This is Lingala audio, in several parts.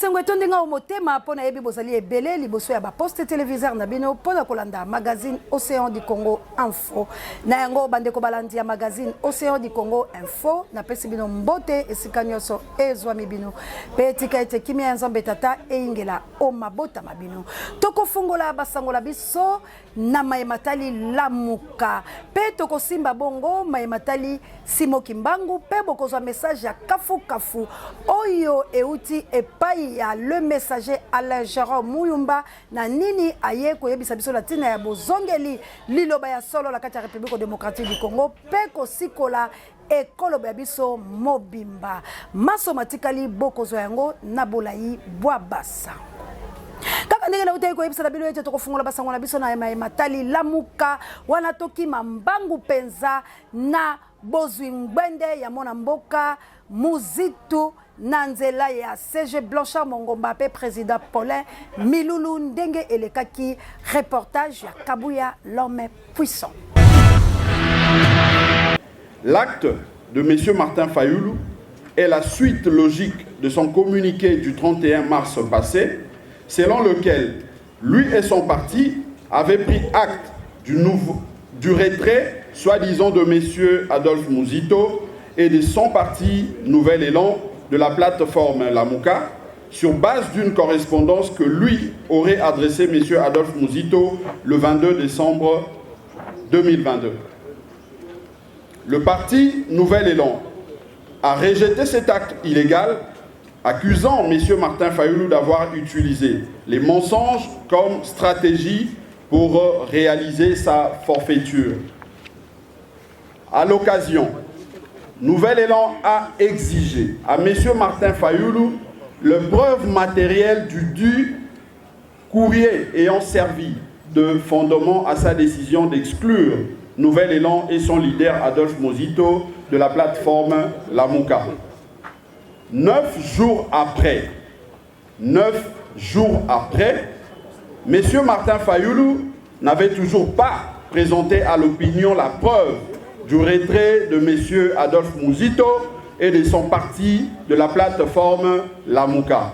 bosengo etondinga o motema pona yebi bozali ebele liboso ya ba poste téléviseur na bino pona kolanda magazine Océan du Congo Info na yango bandeko balandi ya magazine Océan du Congo Info na pesi bino mbote esika nyonso ezwami bino pe etika ete kimia ya nzambe tata eingela o mabota mabino tokofungola basangola biso na mayematali lamuka pe tokosimba bongo mayematali Simoki Mbangu pe bokozwa message ya kafu oyo euti epai ya le messager Alain Jérôme Muyumba na nini aye koyebisa biso la tina ya bozongeli liloba ya solo la kati ya République démocratique du Congo pe kosikola ekoloba ya biso mobimba maso matikali bokozwa yango na bolai bwa basa kaka ndenge na uteko yebisa na bino ete tokofungola basango na biso na matali lamuka wana toki mambangu penza na bozwi ngwende ya mona mboka muzitu na nzela ya CG Blanchard Mongomba pe président Paulin Milulu ndenge elekaki reportage ya Kabuya l'homme puissant. L'acte de M. Martin Fayulu est la suite logique de son communiqué du 31 mars passé, selon lequel lui et son parti avaient pris acte du retrait, soi-disant, de M. Adolphe Muzito et de son parti Nouvel Élan de la plateforme Lamuka, sur base d'une correspondance que lui aurait adressée M. Adolphe Muzito le 22 décembre 2022. Le parti Nouvel Élan a rejeté cet acte illégal, accusant M. Martin Fayulu d'avoir utilisé les mensonges comme stratégie pour réaliser sa forfaiture. À l'occasion, Nouvel Élan a exigé à M. Martin Fayulu le preuve matérielle du courrier ayant servi de fondement à sa décision d'exclure Nouvel Élan et son leader Adolphe Muzito de la plateforme Lamuka. 9 jours après, M. Martin Fayulu n'avait toujours pas présenté à l'opinion la preuve du retrait de M. Adolphe Muzito et de son parti de la plateforme Lamuka.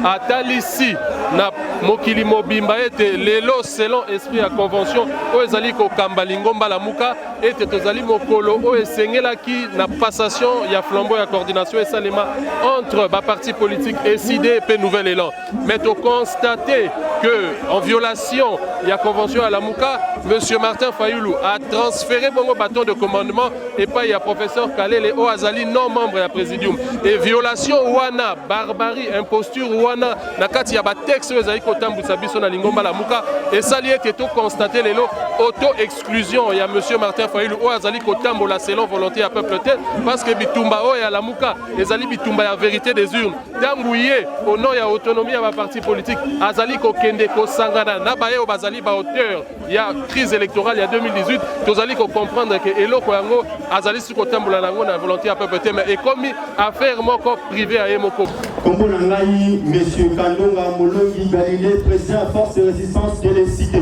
Atalisi na mokili mobimba ete lelo selon esprit ya convention o ezali ko kambalingomba la muka ete tozali mokolo o esengelaki na passation ya flambeau ya coordination et salema entre ba parti politique SID et Nouvel Élan. Mais to constater que en violation ya convention à la muka, M. Martin Fayulu a transféré bongo bâton de commandement et pas ya professeur Kalele o azali non membre ya présidium et violation wana barbarie imposture wana na kati ya ba texte ezali kotambusa biso na lingomba la muka et sali ete to constater lelo auto exclusion ya M. Martin Fayulu o azali kotambola selon volonté ya peuple te parce que bitumba o ya la muka ezali bitumba ya vérité des urnes tanguye au nom ya autonomie ya ba parti politique azali kokende ko sangana na baye o bazali ba auteur ya crise électorale ya 2018 tozali ko comprendre que eloko yango azali si kotambola nango na volonté ya peuple te mais et comme affaire moko privé à yemoko Kombo nangai monsieur Kandonga Molongi Galilée président à force de résistance de l'ECD.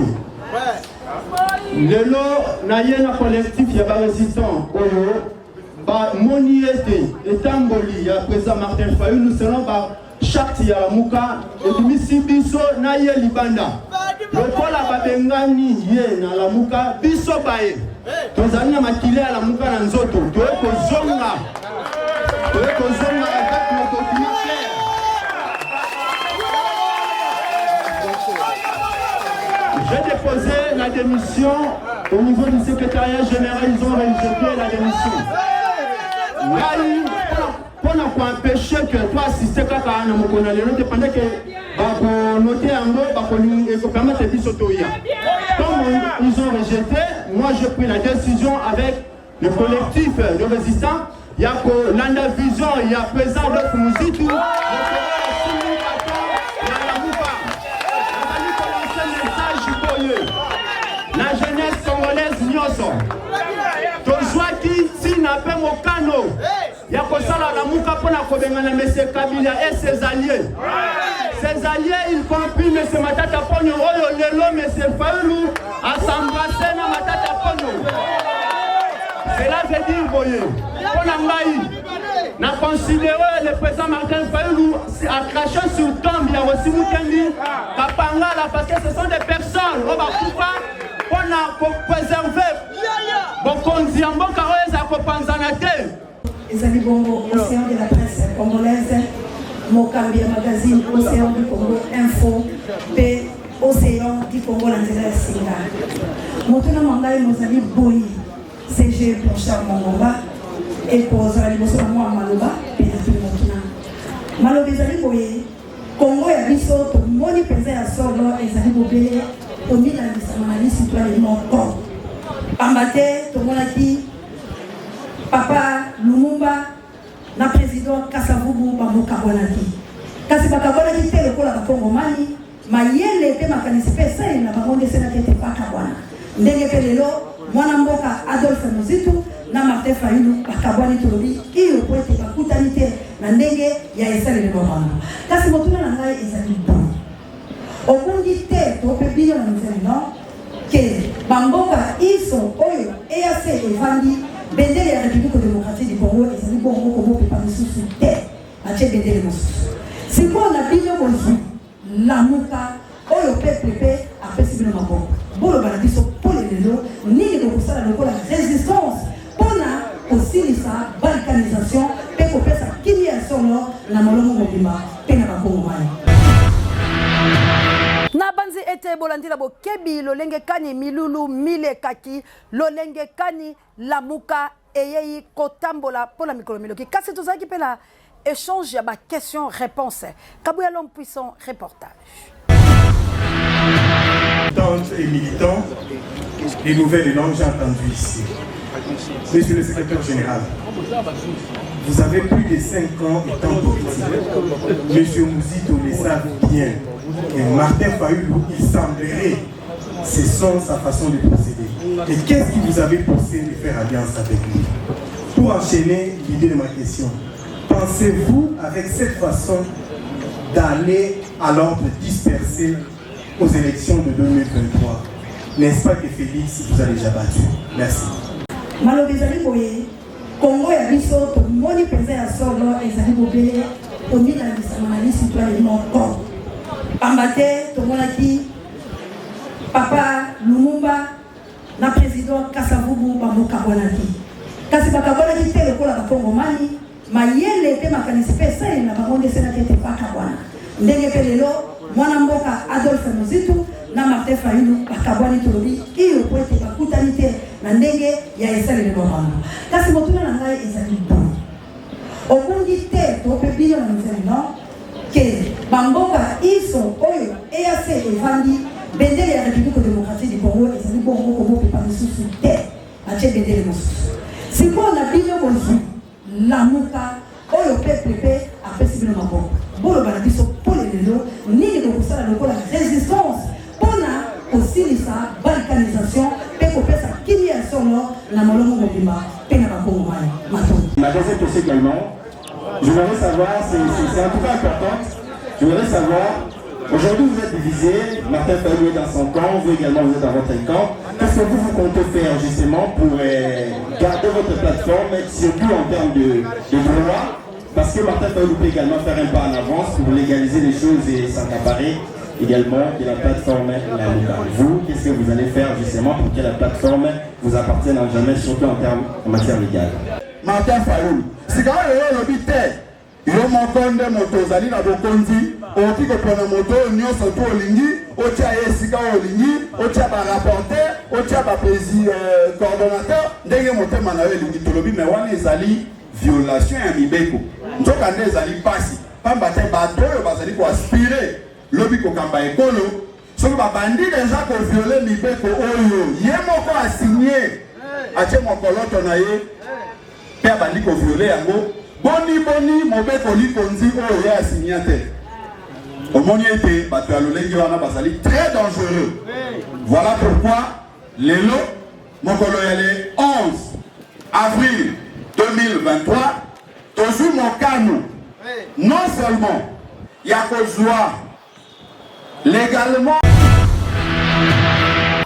Lelo nayena collectif ya ba résistant oyo ba moniete etamboli ya président Martin Fayulu selon ba charte ya Lamuka etumisi biso na ye libanda lokola babengani ye na Lamuka biso baye tozali na makile ya Lamuka na nzoto toyekozonga avec nos documents. J'ai déposé la démission au niveau du secrétariat général, ils ont rejeté la démission. Pour ne pas empêcher que toi assister à un mokonalelo, pendant que noter un mot, et que permettre de s'autoyer. Comme ils ont rejeté, moi j'ai pris la décision avec le collectif de résistants. Il y a Nanda Vision, il y a président de Muzito. La jeunesse congolaise nyonso tozwaki tina pe mokano ya kosala la muka pona kobengana M. Kabila et ses alliés alliés, y compris M. Matata Ponyo, Oyo Lelo, M. Fayoulou, à s'embrasser dans Matata Ponyo. Cela veut dire, voyez, on a considéré le président Martin Fayoulou à cracher sur le tombe, il y a aussi Moukendi, Kapangala, parce que ce sont des personnes, on va on a préservé, bon, qu'on dit en bon carré, ça peut penser en terre. Les amis Bongo, Océan de la presse congolaise, Mokambia Magazine, Océan du Congo Info, et Océan du Congo Lanzela Singa. Motuna Mangai, nos amis Boyi, CG pour Charles Mongomba, et pour Zali Bossama Maloba, et la plus Motuna. Malo des amis Boyi, Congo et Abisso, tout le monde est pesé à Solo, et Zali Bobé, au milieu de la Samani, citoyen non corps. Pambate, tout le monde a dit. Papa Lumumba, na président Kasavubu Bamuka Bonaki. Kasi bakabonaki te lokola bakongomani, mayele te makanisipe sai na bangonde sena te bakabwana. Ndenge pe lelo mwana mboka Adolphe Muzitu na Martin Fayoulou bakabwani tolobi iyo po ete bakutani te na ndenge ya esaleli bomama. Kasi motuna na ngai ezali bon. Okundi te to pe bino na nzeli non ke bamboka iso oyo EAC evandi bendele ya République démocratique du Congo et c'est bon Congo peut pas sous terre à chez bendele mosusu siko na bino bozu lamuka oyo peuple apesi bino maboko bolo bana biso pole lelo nini ko kusala lokola résistance pona kosilisa balkanisation pe kopesa kimia solo na molongo mobimba pe na bakongo mani na banzi ete bolandila bokebi lolenge kani milulu mile kaki lolenge kani lamuka eyei kotambola pola mikolo miloki kasi tozaki pe la échange ya ba question réponse Kabouya l'homme puissant reportage. Militantes et militants, les nouvelles et langues j'ai entendu ici. Monsieur le secrétaire général, vous avez plus de 5 ans étant politique. Monsieur Mouzito le savent bien. Et Martin Fayoulou, il semblerait, c'est sa façon de procéder. Et qu'est-ce qui vous avait poussé de faire alliance avec lui? Pour enchaîner l'idée de ma question, pensez-vous avec cette façon d'aller à l'ordre dispersé aux élections de 2023, n'est-ce pas que Félix vous a déjà battu? Merci. Malheureusement, Congo et Abisso, tout le monde est pesé à Solo et Zali Bobé, au milieu de la Samani, citoyen non corps. Pambate, tout le monde a dit, Papa Lumumba, na président Kasavubu Bamuka Bonaki. Kasi bakabonaki te lokola bakongomani, mayele te makanisipe sai na bangonde sena te bakabwana. Ndenge pe lelo mwana mboka Adolphe Muzitu na Martin Fayoulou bakabwani tolobi iyo po ete bakutani te na ndenge ya esaleli bomama. Kasi motuna na ngai ezali bon. Okundi te to pe bino na nzeli non ke bamboka iso oyo EAC evandi bendele ya République démocratique du Congo ezali bongo Congo pe pas sous terre a che bendele mosusu siko na bino bozu lamuka oyo peuple apesi bino maboko bolo bana biso pole lelo nini ko kusala lokola résistance pona kosilisa balkanisation pe kopesa kimia solo na molongo mobimba pe na bakongo mani maton. La deuxième question également, je voudrais savoir, c'est un peu important, je voudrais savoir, aujourd'hui vous êtes divisé, Martin Fayoulou est dans son camp, vous également vous êtes dans votre camp. Qu'est-ce que vous comptez faire justement pour garder votre plateforme, surtout en termes de droit? Parce que Martin Fayoulou peut également faire un pas en avance pour légaliser les choses et s'accaparer également de la plateforme Lamuka. Vous, qu'est-ce que vous allez faire justement pour que la plateforme vous appartienne en jamais, surtout en matière légale? Martin Fayoulou, c'est quand même le bité. Yo mokonde moto zali na bokonzi oki ko pona moto nyonso to olingi otia esika olingi otia ba rapporteur otia ba président coordonnateur ndenge motema na yo elingi tolobi me wana ezali violation ya mibeko nzoka nde ezali pasi pamba te bato oyo bazali ko aspirer lobi ko kamba ekolo soki babandi deja ko violer mibeko oyo ye moko a signé atie mokoloto na ye pe abandi ko violer yango boni mobeko likonzi oyo ya signate omoni ete bato ya lolenge wana bazali très dangereux. Voilà pourquoi lelo mokolo ya le 11 avril 2023 tozwi mokano non seulement ya kozwa légalement.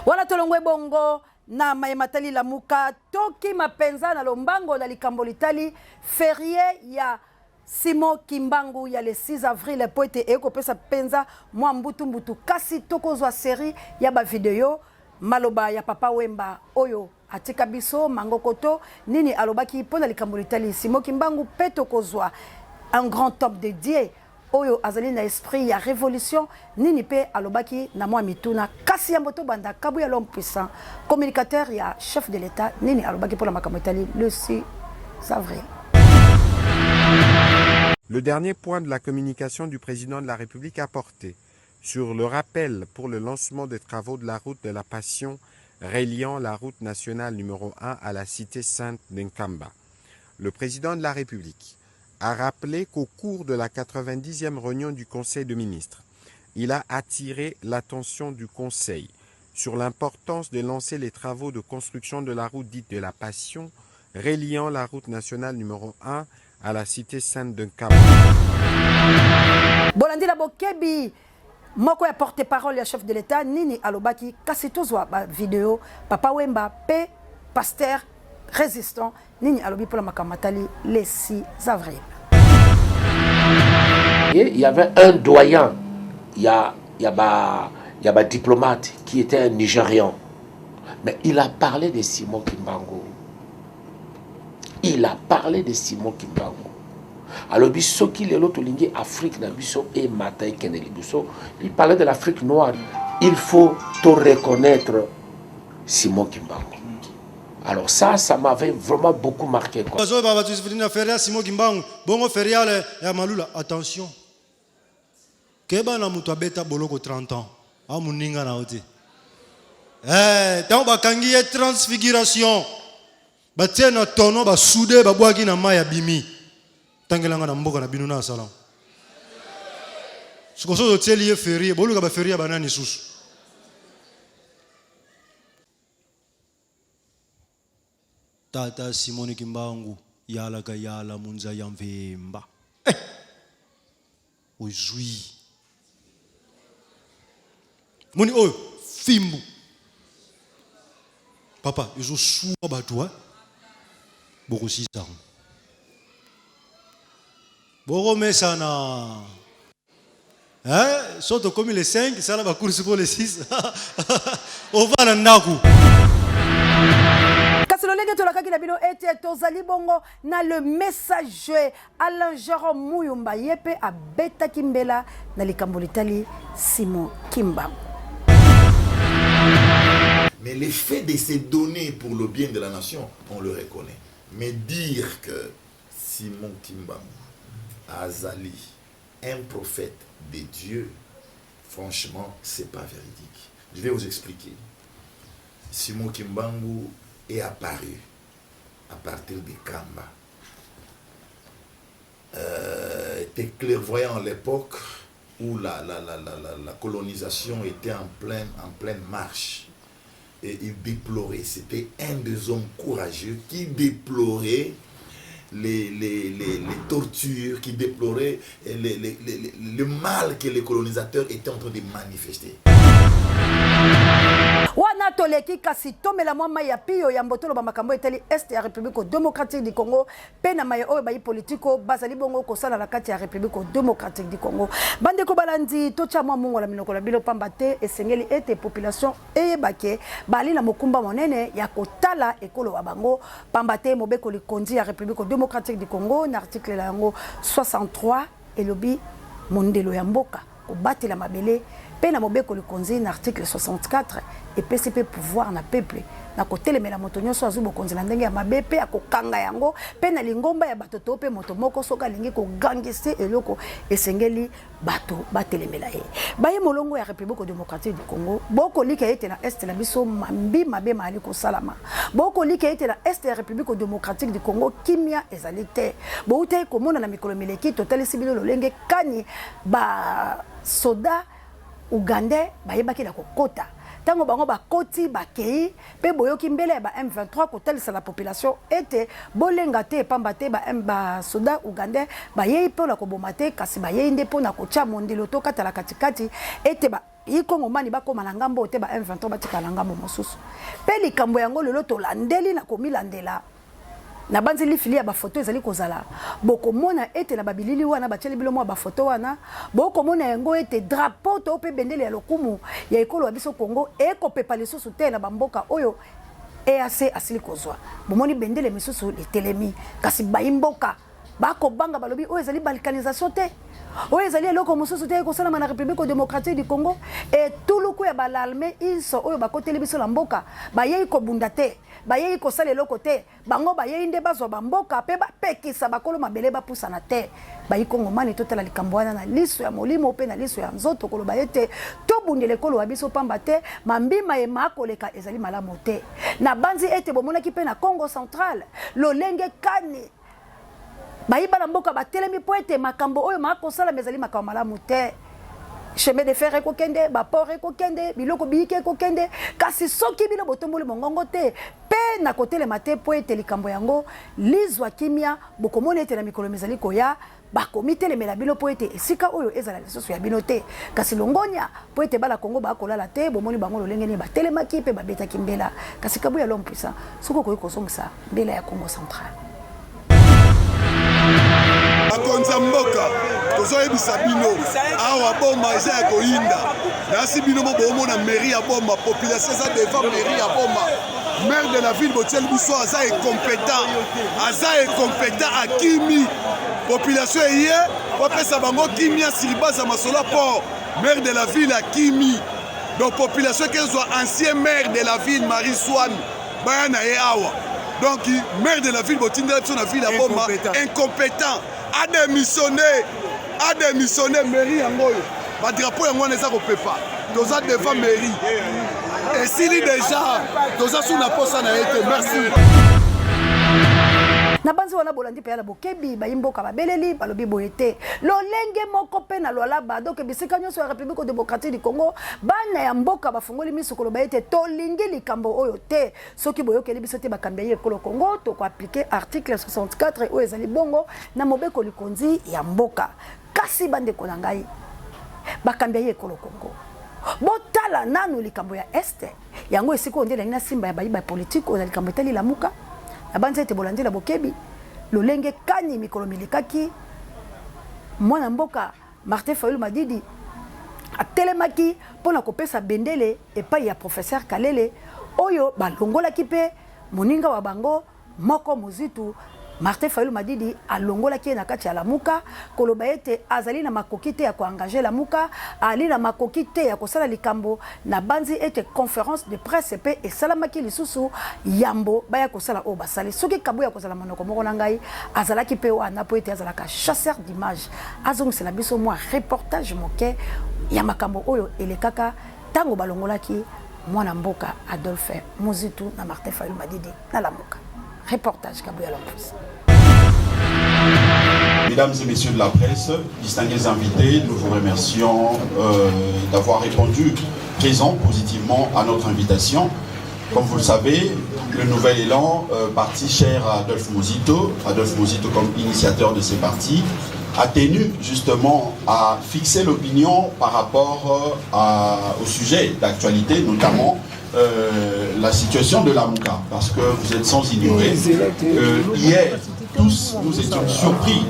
Wana tolongwe bongo na mayematali la muka toki mapenza na lombango na likambo litali férié ya Simon Kimbangu ya le 6 avril po ete ekopesa penza mwa mbutu kasi tokozwa série ya ba video maloba ya Papa Wemba oyo atika biso mangokoto nini alobaki pona likambo litali Simon Kimbangu pe tokozwa un grand top dédié oyo azali na esprit ya révolution nini pe alobaki na mwa mituna kasi ya moto banda kabu ya l'homme puissant communicateur ya chef de l'état nini alobaki pour la makambo itali le 6 avril. Le dernier point de la communication du président de la République a porté sur le rappel pour le lancement des travaux de la route de la Passion reliant la route nationale numéro 1 à la cité sainte d'Nkamba. Le président de la République a rappelé qu'au cours de la 90e réunion du Conseil de ministres, il a attiré l'attention du Conseil sur l'importance de lancer les travaux de construction de la route dite de la Passion reliant la route nationale numéro 1 à la cité sainte d'Nkamba. Bolandi la bokebi moko ya porte-parole ya chef de l'État nini alobaki kasi tozwa ba vidéo Papa Wemba pe pasteur résistant nini alobi pour la makamatali le 6 avril. Et il y avait un doyen, il y a un diplomate qui était un Nigérian, mais il a parlé de Simon Kimbangu. Il a parlé de Simon Kimbangu. Alors, biso qui est l'autre ligne Afrique na biso et Matai Keneli biso, il parlait de l'Afrique noire. Il faut te reconnaître Simon Kimbangu. Alors ça m'avait vraiment beaucoup marqué. Simon Kimbangu, bongo feriale ya malula, attention. Keba na mutu abeta boloko 30 ans. A muninga na oti. Tant bakangi ya transfiguration. Batie na tono ba soude ba bwaki na maya bimi. Tangelanga na mboka na binu na salam. Sikoso teli ferie, boluka ba ferie banani susu. Tata Simon Kimbangu yala ka yala munza ya mvemba. Ozui. Moni oyo fimbu. Papa, ils ont sous à toi. Beaucoup si ça. Beaucoup mais ça na. Hein? Surtout comme les 5, ça là va course pour les 6. On va dans naku. Kasololenge tolakaki na bino ete tozali bongo na le messager Alain Jérôme Muyumba yepe abeta kimbela na likambo litali Simon Kimbangu. Mais le fait de se donner pour le bien de la nation, on le reconnaît. Mais dire que Simon Kimbangu, Azali, un prophète de Dieu, franchement, c'est pas véridique. Je vais vous expliquer. Simon Kimbangu est apparu à partir de Kamba. Était clairvoyant à l'époque où la colonisation était en pleine marche. Et il déplorait, c'était un des hommes courageux qui déplorait les tortures, qui déplorait le mal que les colonisateurs étaient en train de manifester. Wana toleki kasi tomela mwa mai ya pio ya mbotolo ba makambo etali est ya République démocratique du Congo pe na mai oyo bayi politiko bazali bongo kosala na kati ya République démocratique du Congo bande ko balandi tocha mwa mungo la minoko la bilo pamba te esengeli ete population eyebake bali na mokumba monene ya kotala ekolo wa bango pamba te mobeko likondi ya République démocratique du Congo na article la yango 63 elobi mondelo ya mboka kobatela mabele pe na mobeko likonzi na article 64 et PCP pouvoir na peuple na kotelemela moto nyonso azubo konzi na ndenge ya mabe pe akokanga yango pe na lingomba ya bato to pe moto moko soka lingi ko gangiste eloko esengeli bato batelemela ye baye molongo ya République démocratique du Congo boko lika ete na est la biso mambi mabe mali ko salama boko lika ete na est ya République démocratique du Congo kimia ezalite bo ute ko mona na mikolo mileki totali sibilo lolenge kani ba soda Ugandais bayebaki na kokota tango bango bakoti bakei pe boyoki mbele ba M23 kotelisa la population ete bolenga te pamba te ba soda ugandais ba yei pe la koboma te kasi ba yei nde pona kocha mondelo to katala katikati ete ba ikongo mani bakoma na ngambo te ba M23 batika na ngambo mosusu pe likambo yango lelo to landeli na komilandela na banzeli filia ba photo ezali kozala boko mona ete na babilili wana bacheli bilomo ba photo wana boko mona yango ete drapeau to pe bendele ya lokumu ya ekolo ya biso Congo eko pepa lisusu te na bamboka oyo EAC asili kozwa bomoni bendele misusu etelemi kasi baimboka bako banga balobi oyo ezali balkanisation te oyo ezali eloko mosusu te ekosalama na République démocratique du Congo et tuluku ya balalme inso oyo bakoteli biso na mboka bayei kobunda te bayei kosala eloko te bango bayei nde bazwa bamboka pe bapekisa bakolo mabele bapusana te bayikongomani totala likambo wana na liso ya molimo pe na liso ya nzoto koloba ete tobundela ekolo ya biso pamba te mambima ema koleka ezali malamu te na banzi ete bomonaki pe na Congo central lolenge kani bayiba na mboka batelemi po ete makambo oyo makosala mezali makambo malamu te chemin de fer ekokende baport ekokende biloko biyike ekokende kasi soki bino botomboli mongongo te pe na kotelema te po ete likambo yango lizwa kimia bokomona ete na mikolo mezali koya bakomi telemela bino po ete esika oyo ezala lisusu ya bino te kasi longonya po ete bala Congo bakolala te bomoni bango lolenge ni batelemaki pe babetaki mbela kasi kabu ya l'homme puissant soko koyi kozongisa mbela ya Congo central akonza mboka tozoyebisa bino awa boma eza ya koyinda nasi bino bomona mairie ya boma population eza devant mairie ya boma maire de la ville botieli biso aza incompétent akimi population eye bapesa bango kimia siribaza masola port maire de la ville akimi donc population kezwa ancien maire de la ville Marie Swan baya na ye awa donc maire de la ville botindela biso na ville ya boma incompétent a démissionné mairie yango oyo badrapeau yango wana eza kopepa toza devant mairie esili déjà toza sous na posa na ye te merci na banzi wana bolandi pe ya bokebi bayimboka babeleli balobi boyete lolenge moko pe na lolaba donc bisika nyonso ya République démocratique du Congo bana ya mboka bafungoli misukolo bayete tolingi likambo oyo te soki boyokeli biso te bakambi ya ekolo Congo to ko appliquer article 64 oyo ezali bongo na mobeko likonzi ya mboka kasi bande ko ngai bakambi ya ekolo Congo botala nanu likambo ya este yango esiko ndela ina simba ya bayiba politique oyo likambo etali lamuka na banze ete bolandela bokebi lolenge kani mikolo milikaki mwana mboka Martin Fayulu Madidi atelemaki pona kopesa bendele epai ya professeur Kalele oyo balongolaki pe moninga wa bango moko muzitu Martin Fayulu Madidi alongolaki na kati ya lamuka koloba ete azali na makokite ya koengager lamuka ali na makokite ya kosala likambo na banzi ete conférence de presse pe esalamaki lisusu yambo baya kosala o basali soki kabu ya kosala monoko moko na ngai azalaki pe wana po ete azalaka chasseur d'image azongisela biso mwa reportage moke ya makambo oyo elekaka tango balongolaki mwana mboka Adolphe Muzitu na Martin Fayulu Madidi na lamuka. Reportage Kabouya Lampous. Mesdames et messieurs de la presse, distingués invités, nous vous remercions d'avoir répondu présent positivement à notre invitation. Comme vous le savez, le nouvel élan, parti cher à Adolphe Muzito comme initiateur de ces partis, a tenu justement à fixer l'opinion par rapport au sujet d'actualité, notamment la situation de Lamuka, parce que vous êtes sans ignorer que hier, tous nous étions surpris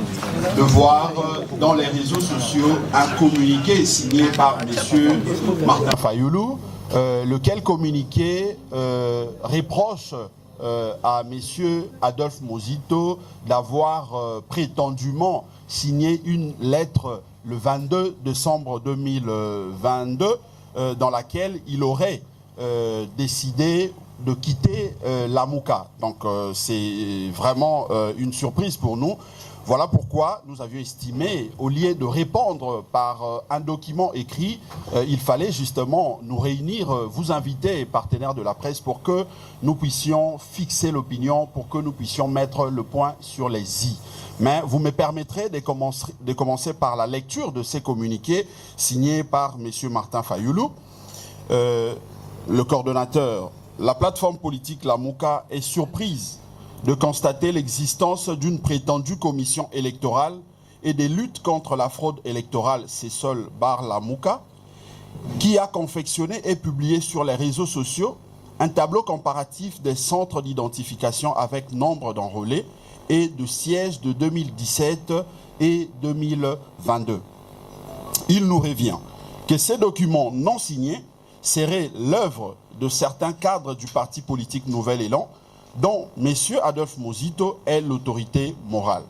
de voir dans les réseaux sociaux un communiqué signé par M. Martin Fayulu, lequel communiqué reproche à M. Adolphe Muzito d'avoir prétendument signé une lettre le 22 décembre 2022 dans laquelle il aurait décidé de quitter Lamuka. Donc c'est vraiment une surprise pour nous. Voilà pourquoi nous avions estimé, au lieu de répondre par un document écrit, il fallait justement nous réunir, vous inviter, partenaires de la presse, pour que nous puissions fixer l'opinion, pour que nous puissions mettre le point sur les i. Mais vous me permettrez de commencer par la lecture de ces communiqués signés par M. Martin Fayulu. le coordonnateur, la plateforme politique Lamouka est surprise de constater l'existence d'une prétendue commission électorale et des luttes contre la fraude électorale CESOL Bar Lamouka, qui a confectionné et publié sur les réseaux sociaux un tableau comparatif des centres d'identification avec nombre d'enrôlés et de sièges de 2017 et 2022. Il nous revient que ces documents non signés seraient l'œuvre de certains cadres du parti politique Nouvel Élan, dont M. Adolphe Mozito est l'autorité morale.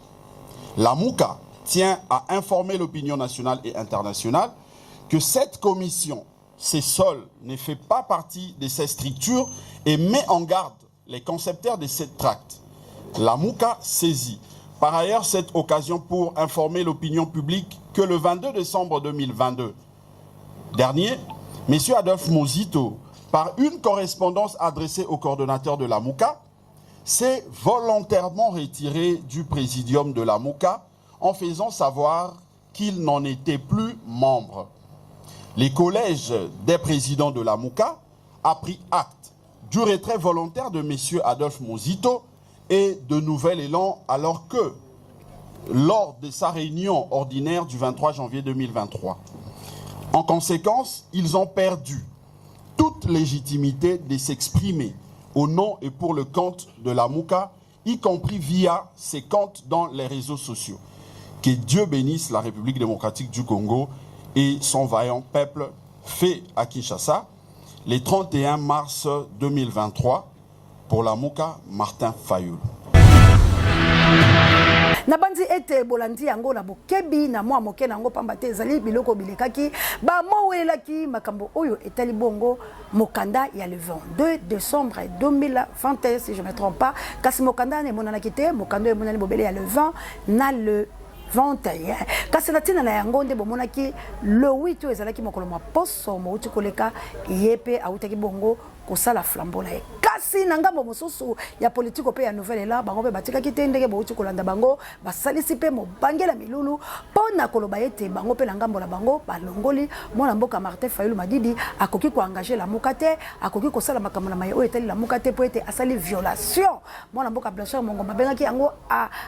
Lamouka tient à informer l'opinion nationale et internationale que cette commission, CESOL, ne fait pas partie de ces structures et met en garde les concepteurs de cette tracte. Lamouka saisit par ailleurs cette occasion pour informer l'opinion publique que le 22 décembre 2022 dernier, M. Adolphe Mozito, par une correspondance adressée au coordonnateur de Lamouka, s'est volontairement retiré du présidium de Lamouka en faisant savoir qu'il n'en était plus membre. Les collèges des présidents de Lamouka a pris acte du retrait volontaire de M. Adolphe Mozito et de Nouvel Élan, alors que, lors de sa réunion ordinaire du 23 janvier 2023, en conséquence, ils ont perdu toute légitimité de s'exprimer au nom et pour le compte de Lamouka, y compris via ses comptes dans les réseaux sociaux. Que Dieu bénisse la République démocratique du Congo et son vaillant peuple fait à Kinshasa, le 31 mars 2023, pour Lamouka, Martin Fayoulou. Nabandi ete bolandi yango na bokebi na mwa moke nango pamba te ezali biloko bilekaki ba mowelaki makambo oyo etali bongo mokanda ya le 22 décembre 2021 si je me trompe pas kasi mokanda ne monanaki te mokanda monani bobele ya le 20 na le 21 kasi na tina na yango nde bomonaki le 8 oyo ezalaki mokolo mwa poso mouti koleka yepe autaki bongo kosala flambeau na ye kasi na ngambo mosusu ya politiko pe ya Nouvel Élan bango pe batikaki te ndenge bouti kolanda bango basalisi pe mobangela milulu pona koloba ete bango pe na ngambo la bango balongoli mwana mboka Martin Fayoulou Madidi akoki ko engager Lamouka te akoki kosala makambo na maye oyo etali Lamouka te po ete asali violation mwana mboka Blanchard Mongo babengaki yango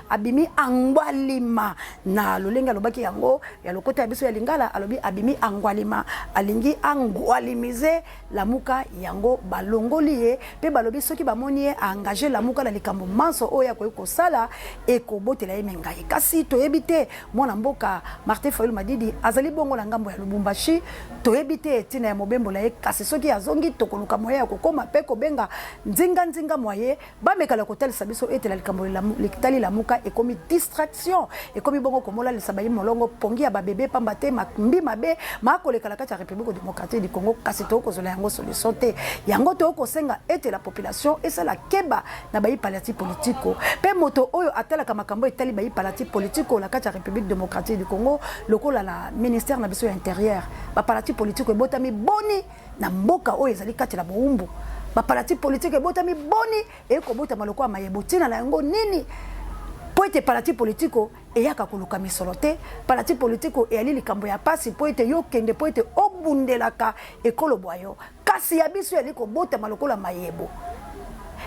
abimi angwalima na lolenga lobaki yango ya lokota ya biso ya lingala alobi abimi angwalima alingi angwalimize Lamouka yango balongoli ye pe balobi soki bamoni ye engagé Lamouka na likambo manso oyo akoki kosala ekobotela ye mengai kasi toyebi te mwana mboka Martin Fayoulou Madidi azali bongo na ngambo ya Lubumbashi toyebi te tina ya mobembo na ye kasi soki azongi tokoluka moye ya kokoma pe kobenga nzinga moye bamekala kotalisa biso etela likambo litali Lamouka ekomi distraction ekomi bongo komola lisabayi molongo pongi ya babebe pamba te makumbi mabe makolekala kati ya République démocratique du Congo kasi tokozola yango solution te yango tokosenga ete la population esala keba na bayi palati politiko pe moto oyo atalaka makambo etali bayi palati politiko la kati ya République démocratique du Congo lokola la ministère na biso ya intérieur ba palati politiko ebotami boni na mboka oyo ezali kati la boumbu ba palati politiko ebotami boni ekobota maloko ya mayebotina na yango nini po ete palati politiko eyaka koluka misolo te palati politiko eyali likambo ya pasi po ete yo kende po ete obundelaka ekolo bwayo kasi ya biso yali kobotama lokola mayebo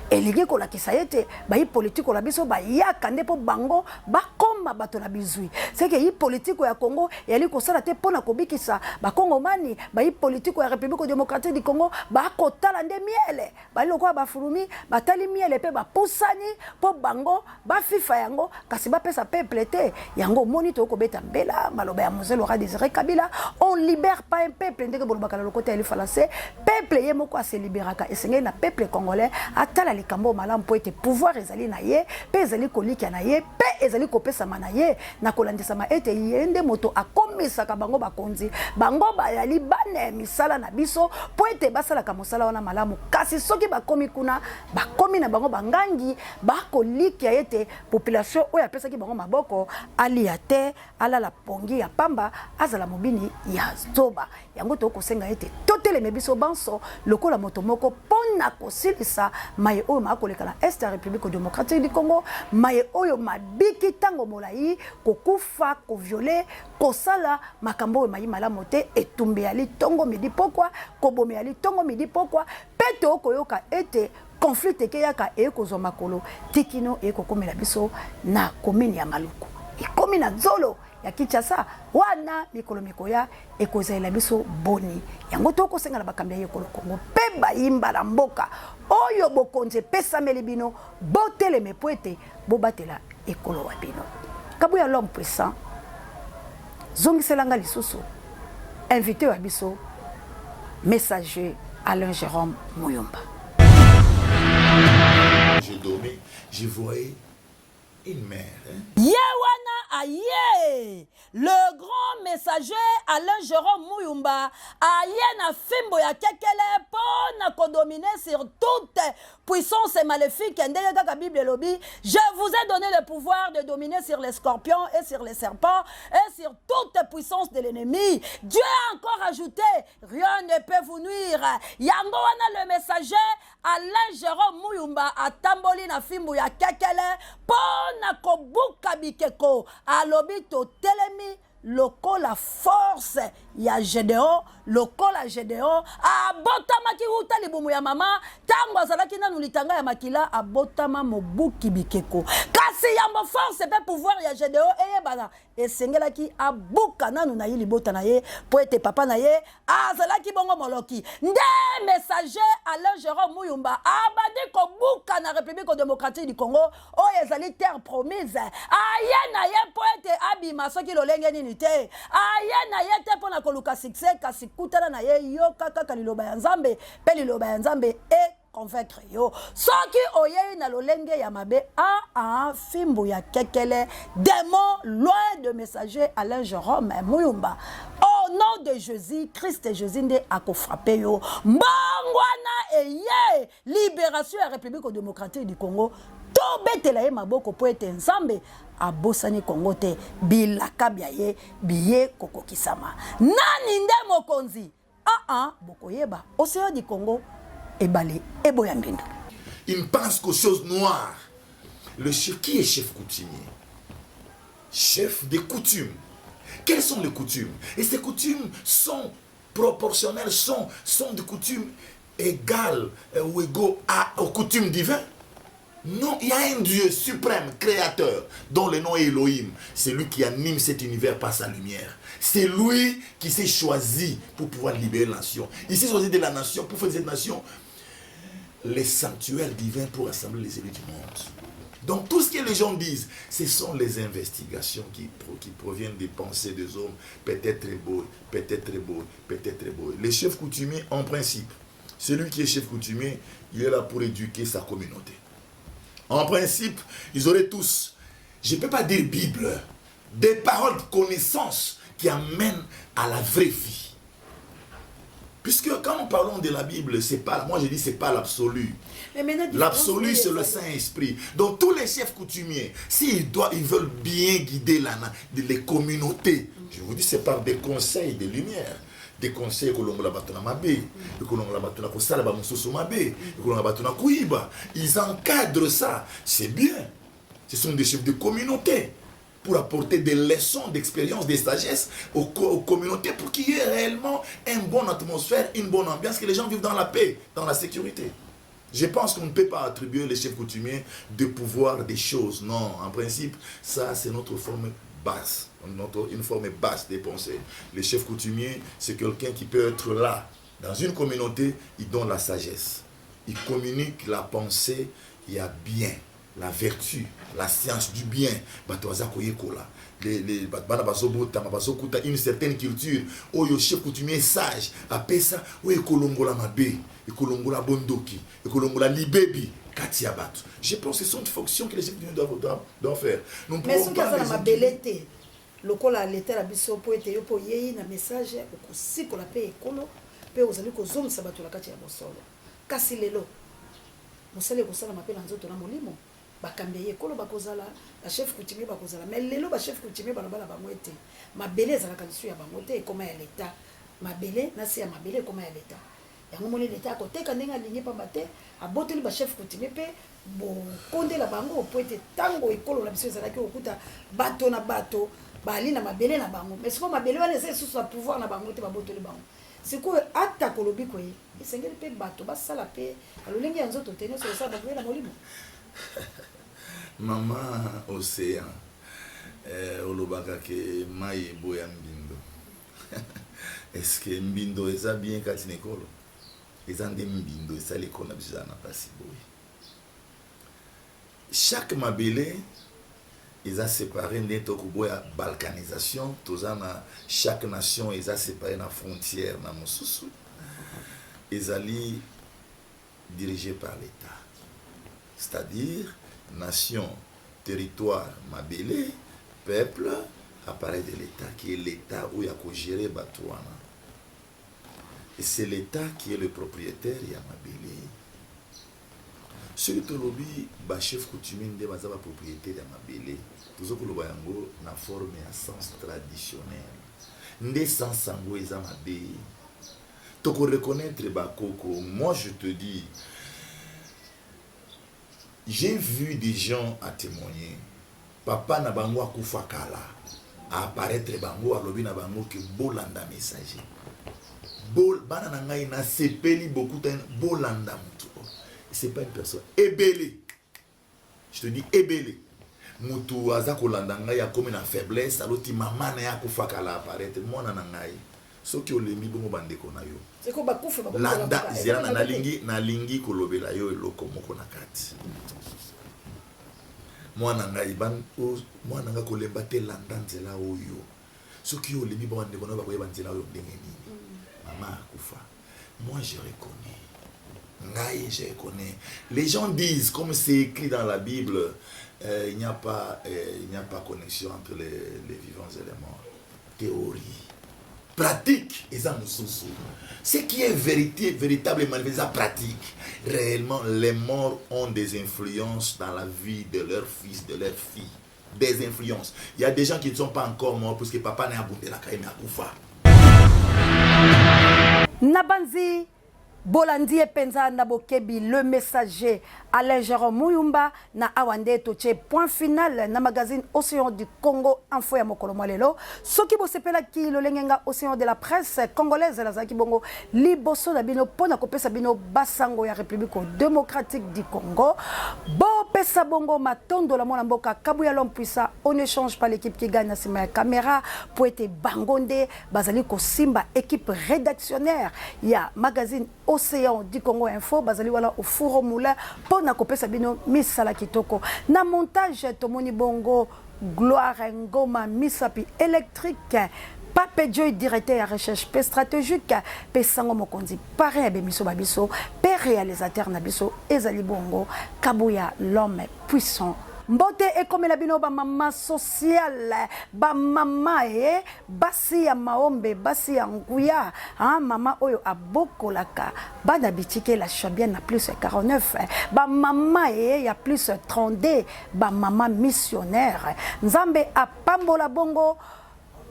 elingi kolakisa ete bayi politiko la biso bayaka nde po bango bakoma bato na bizwi seke yi politiko ya Congo yali kosala te pona kobikisa bakongomani bayi politiko ya République démocratique du Congo bakotala nde miele bali lokola bafulumi batali miele pe bapusani po bango bafifa yango kasi bapesa peuple te yango moni to kobeta mbela maloba ya Mzee Laurent Désiré Kabila on libère pas un peuple ndenge bolobaka la lokota ya français peuple ye moko a se libéraka esengeli na peuple congolais atala likambo malamu po ete pouvoir ezali na ye pe ezali kolika na ye pe ezali kopesama na ye na kolandisama ete ye nde moto akomisaka bango bakonzi bango bayali bane misala na biso po ete basalaka mosala wana malamu kasi soki bakomi kuna bakomi na bango bangangi bakolika ete population oyo apesaki bango maboko alia te alala pongi ya pamba azala mobini ya zoba yango tokosenga ete toteleme biso banso lokola moto moko pona kosilisa maye oyo makoleka na est ya République démocratique du Congo, maye oyo mabiki tango molai kokufa koviole kosala makambo oyo mayi malamu te etumbe ya litongo midi pokwa kobome ya litongo midi pokwa pete okoyoka ete conflit ekeyaka ekozwa makolo tikino ekokomela biso na komini ya Maluku ikomi na zolo ya Kinshasa wana mikolo mikoya ekozela biso boni yango tokosenga na bakambi ya ekolo Kongo pe bayimba na mboka oyo bokonze pesa melibino botele mepoete bobatela ekolo wa bino kabuya l'homme puissant zongiselanga lisusu invité wa biso messager Alain Jérôme Muyumba. Je dormais, je voyais une mère. Yewana aye, le grand messager Alain Jérôme Muyumba aye na fimbo ya kekele pona kodominer sur toute puissance maléfique. Ndenge Bible lobby, je vous ai donné le pouvoir de dominer sur les scorpions et sur les serpents et sur toute puissance de l'ennemi. Dieu a encore ajouté, rien ne peut vous nuire. Yango wana le messager Alain Jérôme Muyumba atamboli na fimbo ya kekele pona kobuka bikeko alobi to telemi lokola force ya Gédéon lokola Gédéon abotama ki uta libumu ya mama tango azalaki nanu litanga ya makila abotama mobuki bikeko kasi yambo force pe pouvoir ya Gédéon eyebana esengelaki abuka nanu na yili bota na ye po ete papa na ye azalaki bongo moloki nde messager Alain Jérôme Muyumba abandi kobuka na République démocratique du Congo oyo ezali terre promise aye na ye po ete abima soki lolenge nini te aye na ye te pona koluka succès kasi kutana na ye yo kaka liloba ya Nzambe pe liloba ya Nzambe e convaincre yo soki oye na lolenge ya mabe fimbu ya kekele démon loin de messager Alain Jérôme Muyumba au nom de Jésus Christ Jésus nde akofrape yo mbangwana eye libération ya République démocratique du Congo to betela ye maboko po ete Nzambe abosani Congo te bilaka bya ye biye kokokisama nani nde mokonzi bokoyeba Océan du Congo ebale eboya mbindu. Il pense qu'aux choses noires. Le chef, qui est chef coutumier? Chef des coutumes. Quelles sont les coutumes? Et ces coutumes sont proportionnelles, sont des coutumes égales ou égaux aux coutumes divines. Non, il y a un Dieu suprême, créateur, dont le nom est Elohim. C'est lui qui anime cet univers par sa lumière. C'est lui qui s'est choisi pour pouvoir libérer la nation. Il s'est choisi de la nation pour faire de cette nation les sanctuaires divins pour assembler les élus du monde. Donc tout ce que les gens disent, ce sont les investigations qui proviennent des pensées des hommes, peut-être très beaux, peut-être très beaux, peut-être très beaux. Les chefs coutumiers, en principe, celui qui est chef coutumier, il est là pour éduquer sa communauté. En principe, ils auraient tous, je ne peux pas dire Bible, des paroles de connaissance qui amènent à la vraie vie. Puisque quand nous parlons de la Bible, c'est pas, moi je dis c'est pas l'absolu. L'absolu c'est le Saint-Esprit. Donc tous les chefs coutumiers, s'ils veulent bien guider les communautés, je vous dis c'est par des conseils de lumière. Des conseils que l'on va battre dans ils encadrent ça. C'est bien. Ce sont des chefs de communauté pour apporter des leçons d'expérience, des sagesses aux communautés pour qu'il y ait réellement une bonne atmosphère, une bonne ambiance, que les gens vivent dans la paix, dans la sécurité. Je pense qu'on ne peut pas attribuer les chefs coutumiers de pouvoir des choses. Non, en principe, ça c'est notre forme basse, une forme basse des pensées. Les chefs coutumiers, c'est quelqu'un qui peut être là, dans une communauté, il donne la sagesse. Il communique la pensée, il y a bien, la vertu, la science du bien. Une certaine culture, où le chef coutumier sage, appelle ça, où il kolongola mabe, il kolongola bondoki, il kolongola libebi. Je pense que ce sont des fonctions que les chefs coutumiers doivent faire. Mais ce que ça m'a belleté, le col à l'état à biso pour être pour y un message au si qu'on la paix écolo, paix aux amis qu'aux hommes sabato la katia bosolo. Kasi lelo, mosale kosala m'appelle en zoto na molimo. Bakambeye écolo bakozala, la chef coutumier bakozala. Mais lelo ba chef coutumier balabala ba moete. Ma belé za la kandisu ya ba moete et comment elle l'état. Ma belé na si ya ma belé comment elle l'état. yango moni leta akoteka ndenge alingi pamba te aboteli bachef coutumier mpe bokondela bango po ete ntango ekolo na biso ezalaki kokuta bato na bato bali na mabele na bango mais sikoyo mabele wana eza lisusu na pouvoir na bango te babotoli bango sikoyo ata kolobi koye esengeli mpe bato basala mpe balolenge ya nzoto te nyonso osala bakoye na molimo. Mama Océan olobaka ke mai eboya mbindo est-ce que mbindo eza bien kati na ekolo eza nde mbindo esali ekolo na biso eza na mpasi boye. Chaque mabele ils ont séparé neto kuboya balkanisation tozana chaque nation ils ont séparé na frontière na mosusu ils allaient dirigés par l'État, c'est-à-dire nation, territoire, mabele, peuple, appareil de l'État qui est l'État où il y a qu'à gérer Batouana. Et c'est l'État qui est le propriétaire ya mabele. Surtout lobby ba chef coutumier de bazaba propriétaire ya mabele. Toujours que le bayango na forme à sens traditionnel. Ndé sans sango eza mabele. Donc reconnaître bakoko, moi je te dis, j'ai vu des gens à témoigner. Papa na bango akufa kala, à apparaître bango à lobby na bango que bolanda messager. Bol bana na ngai na sepeli beaucoup de bolanda mutu. C'est pas une personne ébélé. Je te dis ébélé. Mutu aza kolanda ngai ya comme na faiblesse, aloti mama na ya kufa kala apparaître moi na ngai. Ce qui olemi bongo bandeko na yo. C'est ko bakufa ba. Landa zela na lingi kolobela yo eloko moko na kati. Mwana ngai ban mwana nga kolemba te landa nzela oyo. Ce qui olemi bongo bandeko na ba koyeba nzela oyo ndenge nini. Maman akufa. Moi je reconnais. Ngai je reconnais. Les gens disent comme c'est écrit dans la Bible, il n'y a pas connexion entre les vivants et les morts. Théorie. Pratique, ce qui est véritable manifestation pratique. Réellement, les morts ont des influences dans la vie de leurs fils, de leurs filles. Des influences. Il y a des gens qui ne sont pas encore morts parce que papa n'a pas la caille, mais à Koufa. Nabanzi Bolandi Penza Nabokebi, le messager Alain Jérôme Mouyumba na awande toche point final na magazine Océan du Congo info ya mokolo mwalelo soki bo sepela ki lo lengenga Océan de la presse congolaise la zaki bongo liboso na bino pona kopesa bino basango ya République démocratique du Congo bo pesa bongo matondo la mona mboka Kabuya l'homme puissant on ne change pas l'équipe qui gagne na ma caméra pour être bangonde bazali ko simba équipe rédactionnaire ya magazine Océan du Congo info bazali wala au four moulin na kopesa bino misala kitoko na montage tomoni bongo Gloire Ngoma misapi électrique Pape Joy directeur à recherche stratégique pesango mokonzi pareil bemiso babiso pe réalisateur na biso ezali bongo Kabuya l'homme puissant Mbote ekomela bino ba mama social ba mama basi ya maombe basi ya nguya mama oyo abokolaka bana bitike la chabien na plus 49 ba mama ya plus 32 ba mama missionnaire nzambe apambola bongo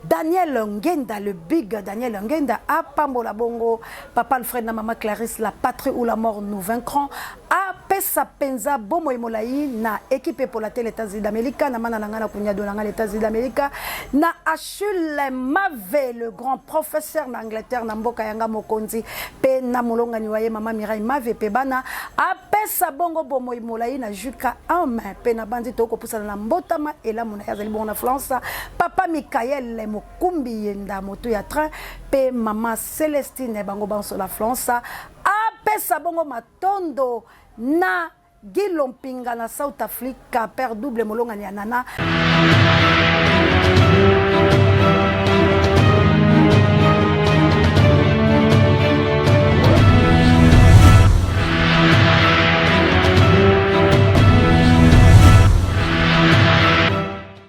Daniel Ngenda, le big Daniel Ngenda, a Pambola Bongo, Papa Alfred na Maman Clarisse, la patrie ou la mort nous vaincrons, a Pesa Penza, Bomo Emolaï, na équipé pour la télé États-Unis d'Amérique, na Mananangana Kunyado Nanga États-Unis d'Amérique, na Achille Mave, le grand professeur d'Angleterre, na Mboka Yanga Mokonzi, Pe na Molonga Niwaye, Maman Mirai Mave, Pebana, a Pesa Bongo Bomo Emolaï, na Juka Amen, Pe na Bandi Toko Poussana na Mbotama, et là, Mouna Yazali Bon na France, Papa Michael, Mokumbi Yenda Moto ya train pe mama Célestine bango banso la France a pesa bongo matondo na Gilompinga na South Africa per double molonga ni anana